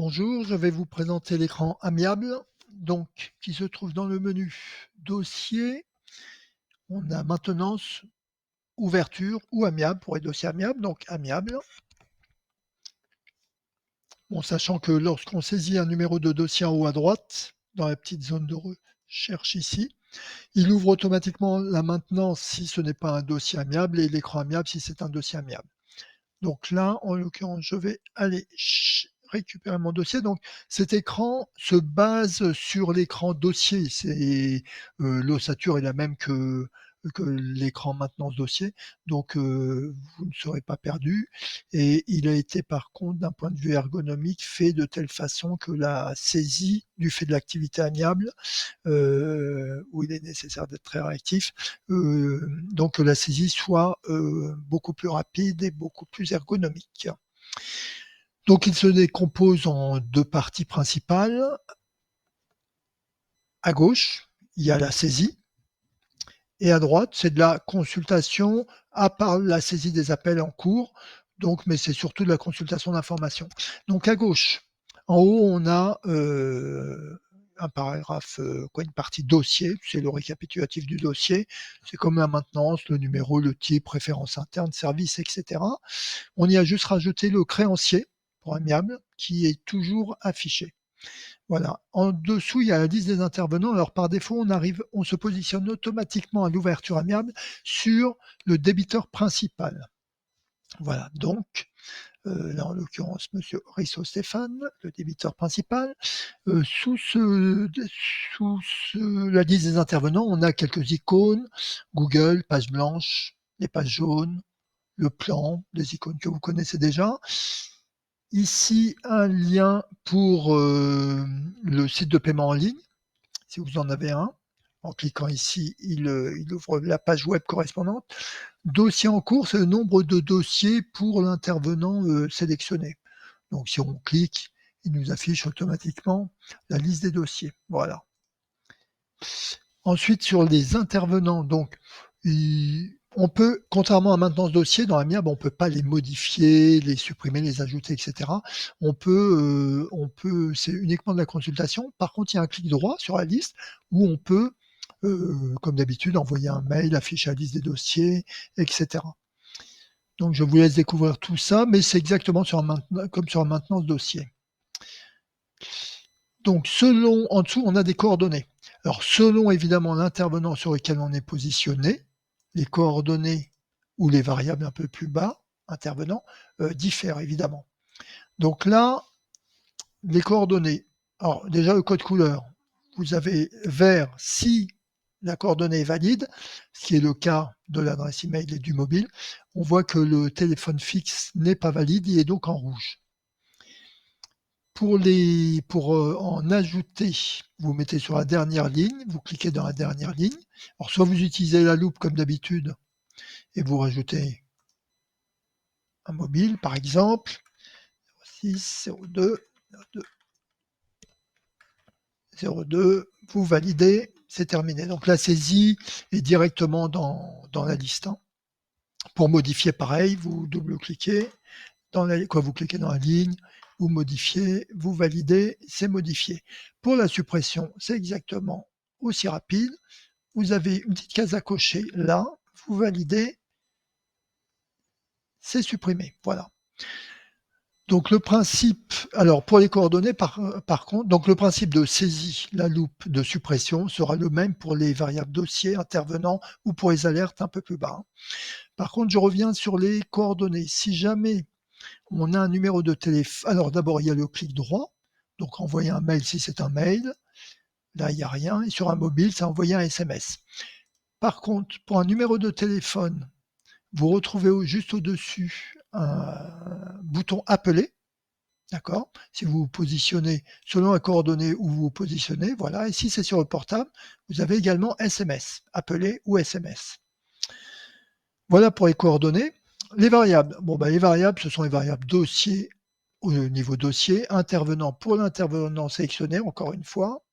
Bonjour, je vais vous présenter l'écran amiable, donc qui se trouve dans le menu Dossier. On a maintenance, ouverture ou amiable pour les dossiers amiables, donc amiable. Bon, sachant que lorsqu'on saisit un numéro de dossier en haut à droite, dans la petite zone de recherche ici, il ouvre automatiquement la maintenance si ce n'est pas un dossier amiable et l'écran amiable si c'est un dossier amiable. Donc là, en l'occurrence, je vais aller récupérer mon dossier. Donc cet écran se base sur l'écran dossier. L'ossature est la même que l'écran maintenance dossier. Donc vous ne serez pas perdu. Et il a été par contre, d'un point de vue ergonomique, fait de telle façon que la saisie, du fait de l'activité amiable, où il est nécessaire d'être très réactif, donc que la saisie soit beaucoup plus rapide et beaucoup plus ergonomique. Donc il se décompose en deux parties principales. À gauche, il y a la saisie, et à droite, c'est de la consultation, à part la saisie des appels en cours, donc, mais c'est surtout de la consultation d'informations. Donc à gauche, en haut, on a un paragraphe, une partie dossier, c'est le récapitulatif du dossier, c'est comme la maintenance, le numéro, le type, référence interne, service, etc. On y a juste rajouté le créancier pour amiable, qui est toujours affiché. Voilà. En dessous, il y a la liste des intervenants. Alors par défaut, on se positionne automatiquement à l'ouverture amiable sur le débiteur principal. Voilà. Donc, là en l'occurrence, Monsieur Risso Stéphane, le débiteur principal. La liste des intervenants, on a quelques icônes, Google, page blanche, les pages jaunes, le plan, des icônes que vous connaissez déjà. Ici, un lien pour le site de paiement en ligne, si vous en avez un. En cliquant ici, il ouvre la page web correspondante. Dossier en cours, c'est le nombre de dossiers pour l'intervenant sélectionné. Donc si on clique, il nous affiche automatiquement la liste des dossiers. Voilà. Ensuite, sur les intervenants, donc on peut, contrairement à maintenance dossier, dans Amiable, on ne peut pas les modifier, les supprimer, les ajouter, etc. C'est uniquement de la consultation. Par contre, il y a un clic droit sur la liste où on peut, comme d'habitude, envoyer un mail, afficher la liste des dossiers, etc. Donc, je vous laisse découvrir tout ça, mais c'est exactement comme sur un maintenance dossier. Donc, en dessous, on a des coordonnées. Alors, selon évidemment l'intervenant sur lequel on est positionné, les coordonnées ou les variables un peu plus bas, intervenants, diffèrent évidemment. Donc là, les coordonnées. Alors, déjà, le code couleur. Vous avez vert si la coordonnée est valide, ce qui est le cas de l'adresse email et du mobile. On voit que le téléphone fixe n'est pas valide, il est donc en rouge. Pour en ajouter, vous mettez sur la dernière ligne, vous cliquez dans la dernière ligne. Alors soit vous utilisez la loupe comme d'habitude et vous rajoutez un mobile par exemple, 06 02 02, vous validez, c'est terminé. Donc la saisie est directement dans la liste. Pour modifier pareil, vous double-cliquez, vous cliquez dans la ligne, vous modifiez, vous validez, c'est modifié. Pour la suppression, c'est exactement aussi rapide. Vous avez une petite case à cocher là, vous validez, c'est supprimé. Voilà. Donc le principe, alors pour les coordonnées par contre, donc le principe de saisie, la loupe de suppression sera le même pour les variables dossiers, intervenants ou pour les alertes un peu plus bas. Par contre, je reviens sur les coordonnées. Si jamais on a un numéro de téléphone, alors d'abord il y a le clic droit, donc envoyer un mail si c'est un mail, là il n'y a rien, et sur un mobile, c'est envoyer un SMS. Par contre, pour un numéro de téléphone, vous retrouvez juste au-dessus un bouton appeler, d'accord? Si vous vous positionnez selon la coordonnée où vous vous positionnez, voilà, et si c'est sur le portable, vous avez également SMS, appeler ou SMS. Voilà pour les coordonnées. Les variables, les variables, ce sont les variables dossier au niveau dossier, intervenant pour l'intervenant sélectionné, encore une fois.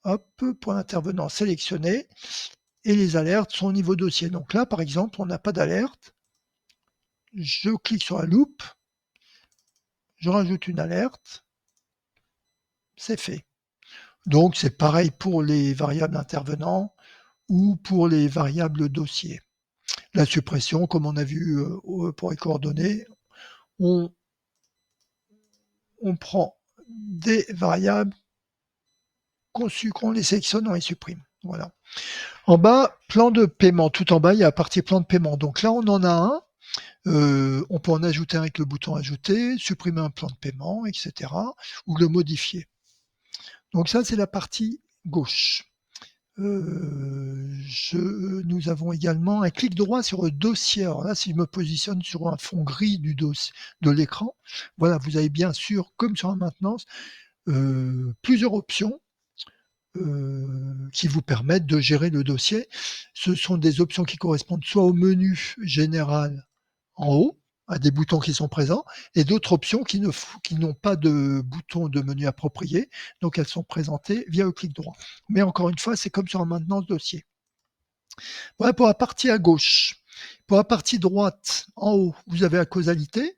Hop, pour l'intervenant sélectionné. Et les alertes sont au niveau dossier. Donc là, par exemple, on n'a pas d'alerte. Je clique sur la loupe, je rajoute une alerte, c'est fait. Donc c'est pareil pour les variables intervenants ou pour les variables dossiers. La suppression, comme on a vu pour les coordonnées, on prend des variables qu'on les sélectionne, on les supprime. Voilà. En bas, plan de paiement. Tout en bas, il y a la partie plan de paiement. Donc là, on en a un. On peut en ajouter un avec le bouton ajouter, supprimer un plan de paiement, etc. ou le modifier. Donc ça, c'est la partie gauche. Nous avons également un clic droit sur le dossier. Alors là, si je me positionne sur un fond gris de l'écran, voilà, vous avez bien sûr, comme sur la maintenance, plusieurs options qui vous permettent de gérer le dossier. Ce sont des options qui correspondent soit au menu général en haut, à des boutons qui sont présents, et d'autres options qui n'ont pas de bouton de menu approprié, donc elles sont présentées via le clic droit. Mais encore une fois, c'est comme sur un maintenance dossier. Voilà pour la partie à gauche. Pour la partie droite, en haut, vous avez la causalité,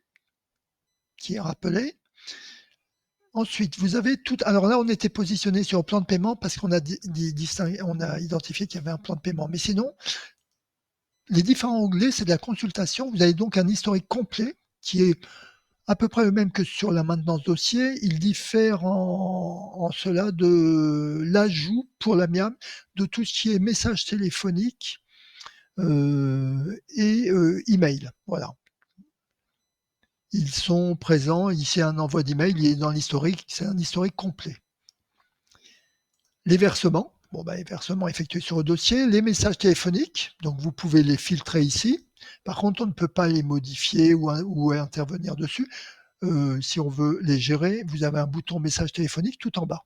qui est rappelée. Ensuite, vous avez tout. Alors là, on était positionné sur le plan de paiement parce qu'on a identifié qu'il y avait un plan de paiement. Mais sinon, les différents onglets, c'est de la consultation. Vous avez donc un historique complet qui est à peu près le même que sur la maintenance dossier. Il diffère en cela de l'ajout pour l'amiable de tout ce qui est message téléphonique et email. Voilà. Ils sont présents. Ici, un envoi d'email, il est dans l'historique. C'est un historique complet. Les versements. Bon, ben, les versements effectués sur le dossier. Les messages téléphoniques. Donc, vous pouvez les filtrer ici. Par contre, on ne peut pas les modifier ou intervenir dessus. Si on veut les gérer, vous avez un bouton message téléphonique tout en bas.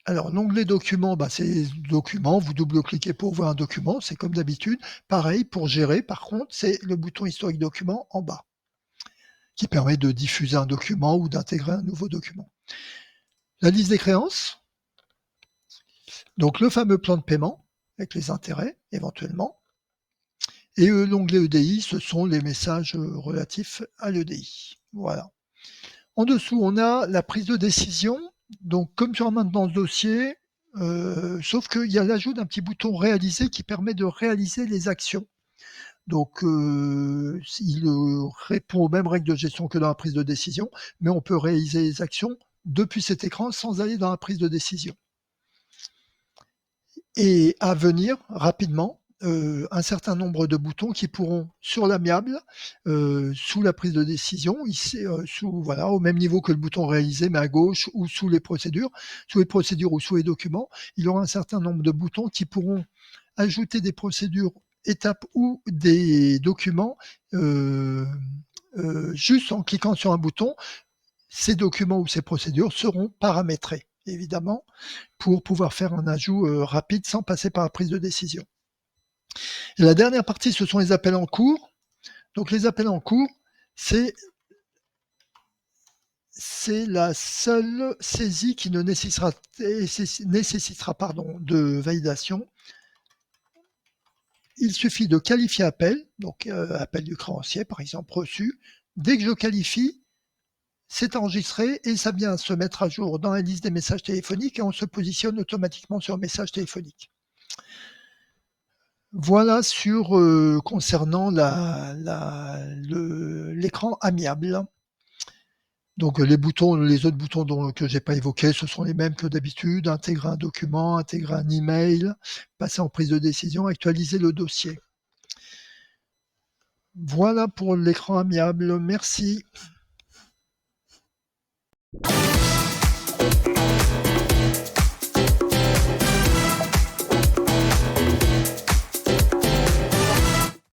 Alors, l'onglet documents, c'est les documents. Vous double-cliquez pour voir un document, c'est comme d'habitude. Pareil, pour gérer, par contre, c'est le bouton historique document en bas, qui permet de diffuser un document ou d'intégrer un nouveau document. La liste des créances, donc le fameux plan de paiement, avec les intérêts, éventuellement. Et l'onglet EDI, ce sont les messages relatifs à l'EDI. Voilà. En dessous, on a la prise de décision. Donc, comme sur un maintenance dossier, sauf qu'il y a l'ajout d'un petit bouton réaliser qui permet de réaliser les actions. Donc, il répond aux mêmes règles de gestion que dans la prise de décision, mais on peut réaliser les actions depuis cet écran sans aller dans la prise de décision. Et à venir rapidement, un certain nombre de boutons qui pourront, sur l'amiable, sous la prise de décision, ici, voilà, au même niveau que le bouton réaliser, mais à gauche, ou sous les procédures ou sous les documents, il y aura un certain nombre de boutons qui pourront ajouter des procédures, étapes ou des documents juste en cliquant sur un bouton. Ces documents ou ces procédures seront paramétrés, évidemment, pour pouvoir faire un ajout rapide sans passer par la prise de décision. Et la dernière partie, ce sont les appels en cours. Donc les appels en cours, c'est la seule saisie qui ne nécessitera de validation. Il suffit de qualifier appel, donc appel du créancier par exemple reçu. Dès que je qualifie, c'est enregistré et ça vient se mettre à jour dans la liste des messages téléphoniques et on se positionne automatiquement sur le message téléphonique. Voilà concernant l'écran amiable. Donc les autres boutons que j'ai pas évoqués, ce sont les mêmes que d'habitude. Intégrer un document, intégrer un email, passer en prise de décision, actualiser le dossier. Voilà pour l'écran amiable. Merci.